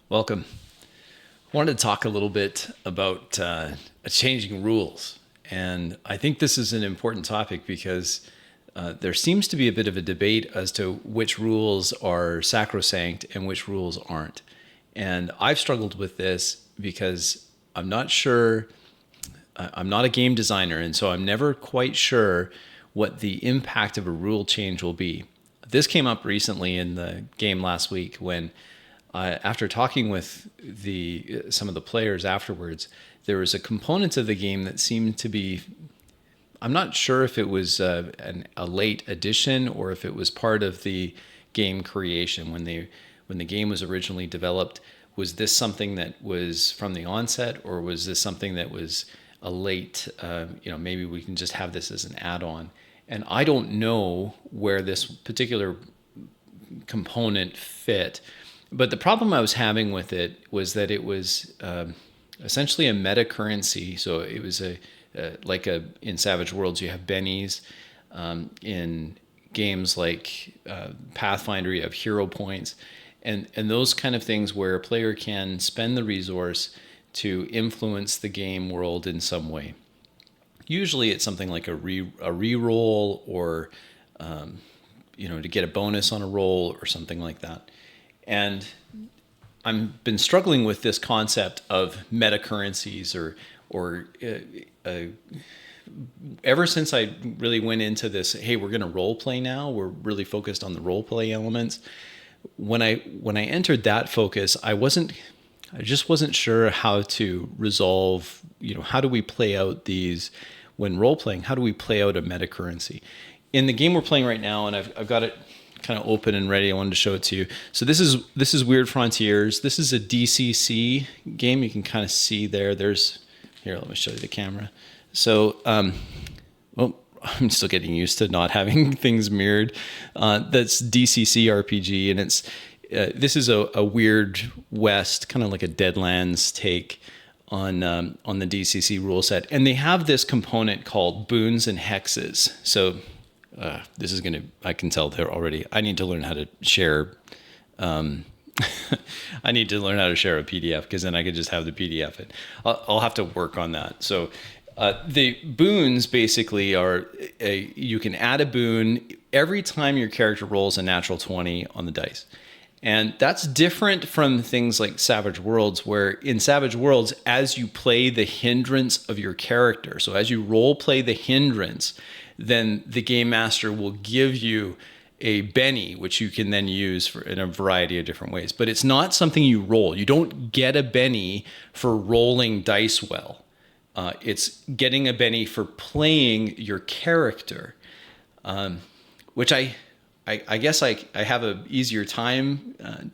Welcome. I wanted to talk a little bit about changing rules. And I think this is an important topic because there seems to be a bit of a debate as to which rules are sacrosanct and which rules aren't. And I've struggled with this because I'm not sure, I'm not a game designer, and so I'm never quite sure what the impact of a rule change will be. This came up recently in the game last week when after talking with some of the players afterwards, there was a component of the game that seemed to be, I'm not sure if it was a late addition or if it was part of the game creation when the game was originally developed. Was this something that was from the onset, or was this something that was a late, maybe we can just have this as an add-on? And I don't know where this particular component fit. But the problem I was having with it was that it was essentially a metacurrency. So it was in Savage Worlds, you have bennies. In games like Pathfinder, you have hero points. And those kind of things where a player can spend the resource to influence the game world in some way. Usually it's something like a reroll or, to get a bonus on a roll or something like that. And I've been struggling with this concept of metacurrencies or ever since I really went into this, hey, we're going to role play now. We're really focused on the role play elements. When I entered that focus, I just wasn't sure how to resolve, how do we play out these when role playing? How do we play out a metacurrency? In the game we're playing right now, and I've got it kind of open and ready. I wanted to show it to you. So this is Weird Frontiers. This is a DCC game. You can kind of see there. Here, let me show you the camera. So, I'm still getting used to not having things mirrored. That's DCC RPG, and this is a Weird West, kind of like a Deadlands take on the DCC rule set. And they have this component called Boons and Hexes. So I can tell there already. I need to learn how to share. I need to learn how to share a PDF because then I could just have the PDF. I'll have to work on that. So the boons basically are, you can add a boon every time your character rolls a natural 20 on the dice. And that's different from things like Savage Worlds, where in Savage Worlds, as you play the hindrance of your character, so as you role play the hindrance, then the game master will give you a Benny, which you can then use in a variety of different ways. But it's not something you roll. You don't get a Benny for rolling dice well. It's getting a Benny for playing your character, which I guess I have an easier time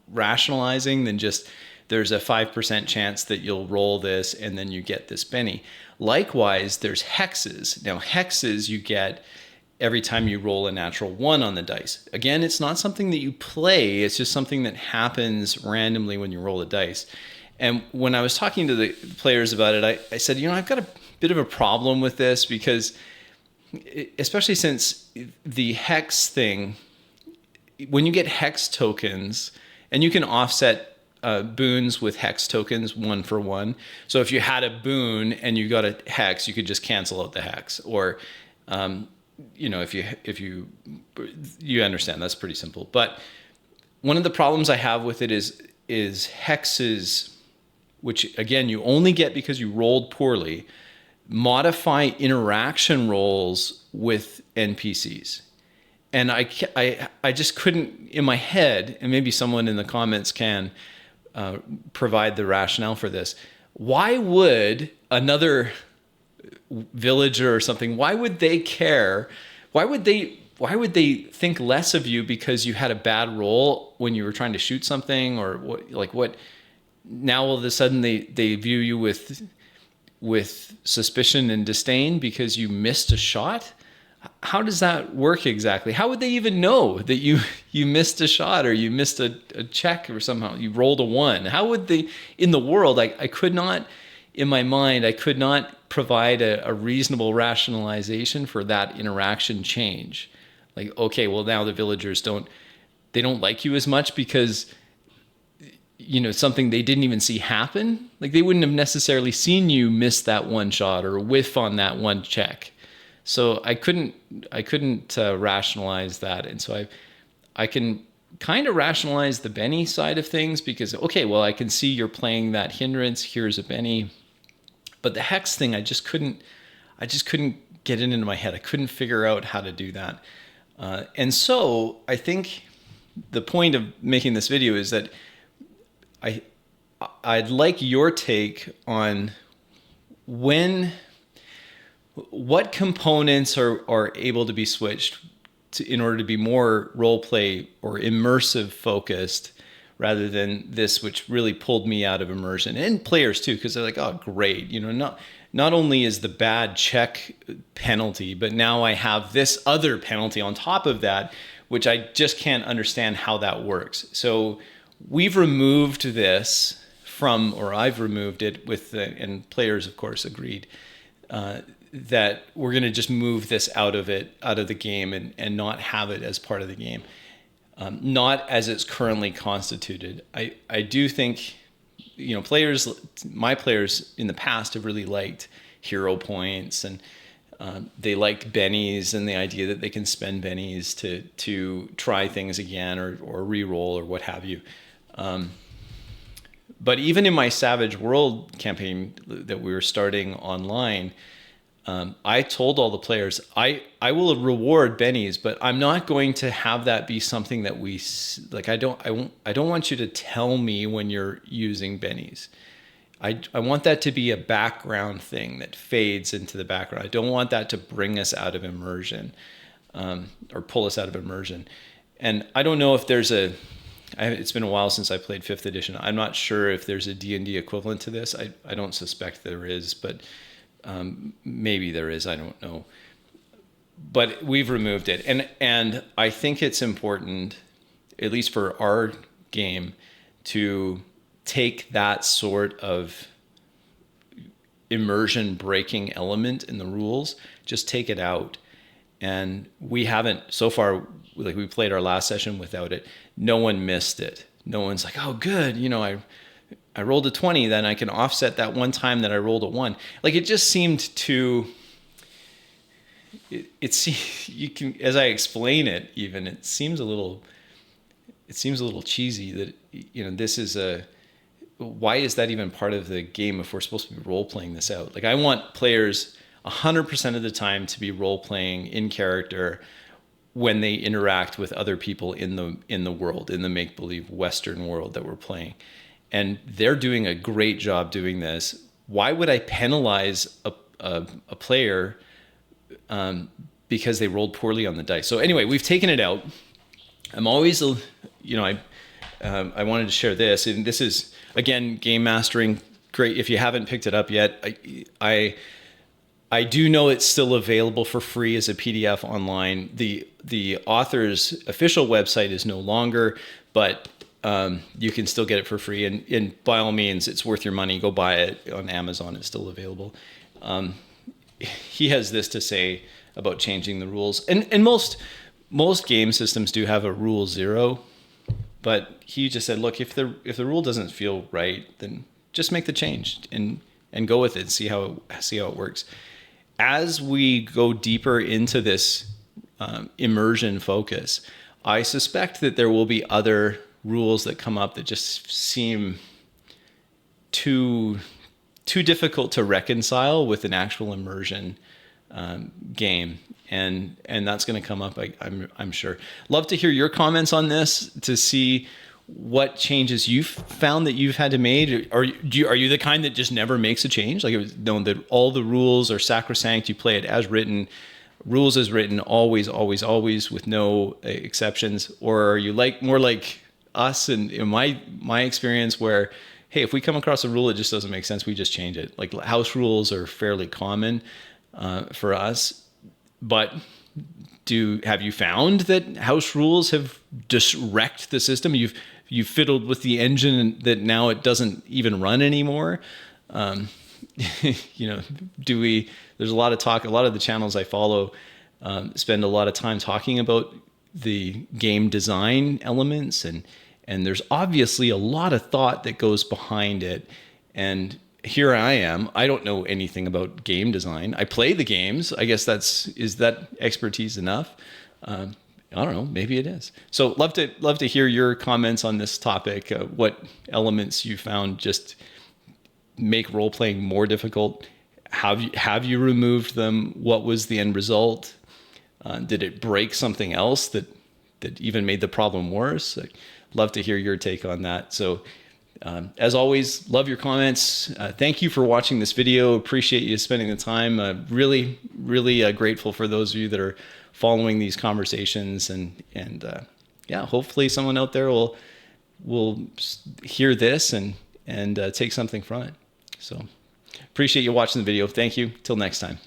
rationalizing than just there's a 5% chance that you'll roll this and then you get this Benny. Likewise, there's hexes. Now, hexes you get every time you roll a natural 1 on the dice. Again, it's not something that you play. It's just something that happens randomly when you roll the dice. And when I was talking to the players about it, I said, I've got a bit of a problem with this because especially since the hex thing, when you get hex tokens, and you can offset boons with hex tokens 1 for 1. So if you had a boon and you got a hex, you could just cancel out the hex. Or, if you understand, that's pretty simple. But one of the problems I have with it is hexes, which again you only get because you rolled poorly, modify interaction rolls with NPCs. And I just couldn't, in my head, and maybe someone in the comments can provide the rationale for this. Why would another villager or something, why would they care? Why would they think less of you because you had a bad roll when you were trying to shoot something, or what? Now all of a sudden they view you with suspicion and disdain because you missed a shot? How does that work exactly? How would they even know that you missed a shot or you missed a check or somehow you rolled a 1? How would they, in the world, I could not, in my mind, I could not provide a reasonable rationalization for that interaction change. Like, okay, well now the villagers don't like you as much because something they didn't even see happen. Like they wouldn't have necessarily seen you miss that one shot or whiff on that one check. So I couldn't rationalize that. And so I can kind of rationalize the Benny side of things because, okay, well, I can see you're playing that hindrance. Here's a Benny. But the hex thing, I just couldn't get it into my head. I couldn't figure out how to do that. And so I think the point of making this video is that I'd like your take on what components are able to be switched in order to be more role play or immersive focused rather than this, which really pulled me out of immersion, and players too, because they're like, oh, great. Not only is the bad check penalty, but now I have this other penalty on top of that, which I just can't understand how that works. So we've removed this or I've removed it and players, of course, agreed that we're going to just move this out of the game and not have it as part of the game, not as it's currently constituted. I do think, my players in the past have really liked hero points, and they liked bennies and the idea that they can spend bennies to try things again or re-roll or what have you. But even in my Savage World campaign that we were starting online, I told all the players, I will reward bennies, but I'm not going to have that be something that we like. I don't want you to tell me when you're using bennies. I want that to be a background thing that fades into the background. I don't want that to bring us out of immersion, or pull us out of immersion. And I don't know if there's it's been a while since I played 5th edition. I'm not sure if there's a D&D equivalent to this. I don't suspect there is, but maybe there is. I don't know. But we've removed it. And I think it's important, at least for our game, to take that sort of immersion breaking element in the rules, just take it out. And we haven't, so far, like we played our last session without it. No one missed it. No one's like, oh, good. I rolled a 20, then I can offset that one time that I rolled a 1. Like it just seemed to, you can, as I explain it, even it seems a little cheesy that, this is why is that even part of the game if we're supposed to be role playing this out? Like I want players 100% of the time to be role playing in character when they interact with other people in the world, in the make-believe Western world that we're playing. And they're doing a great job doing this. Why would I penalize a player because they rolled poorly on the dice? So anyway, we've taken it out. I'm always, I wanted to share this, and this is again game mastering. Great if you haven't picked it up yet. I do know it's still available for free as a PDF online. The author's official website is no longer, but you can still get it for free. And by all means, it's worth your money. Go buy it on Amazon. It's still available. He has this to say about changing the rules. And most game systems do have a rule 0, but he just said, look, if the rule doesn't feel right, then just make the change and go with it. See how it works. As we go deeper into this immersion focus, I suspect that there will be other rules that come up that just seem too difficult to reconcile with an actual immersion game, and that's going to come up. I'm sure. Love to hear your comments on this to see what changes you've found that you've had to make. Are you the kind that just never makes a change? Like it was known that all the rules are sacrosanct. You play it as written, rules as written, always, always, always, with no exceptions. Or are you more like us and in my experience where, hey, if we come across a rule that just doesn't make sense, we just change it. Like house rules are fairly common for us, but have you found that house rules have just wrecked the system? You've fiddled with the engine that now it doesn't even run anymore. There's a lot of talk. A lot of the channels I follow spend a lot of time talking about the game design elements and And there's obviously a lot of thought that goes behind it. And here I am. I don't know anything about game design. I play the games. I guess is that expertise enough? I don't know. Maybe it is. So love to hear your comments on this topic. What elements you found just make role playing more difficult? Have you removed them? What was the end result? Did it break something else that even made the problem worse? I'd love to hear your take on that. So as always, love your comments. Thank you for watching this video. Appreciate you spending the time. Really, really grateful for those of you that are following these conversations, and yeah, hopefully someone out there will hear this and take something from it. So appreciate you watching the video. Thank you. Till next time.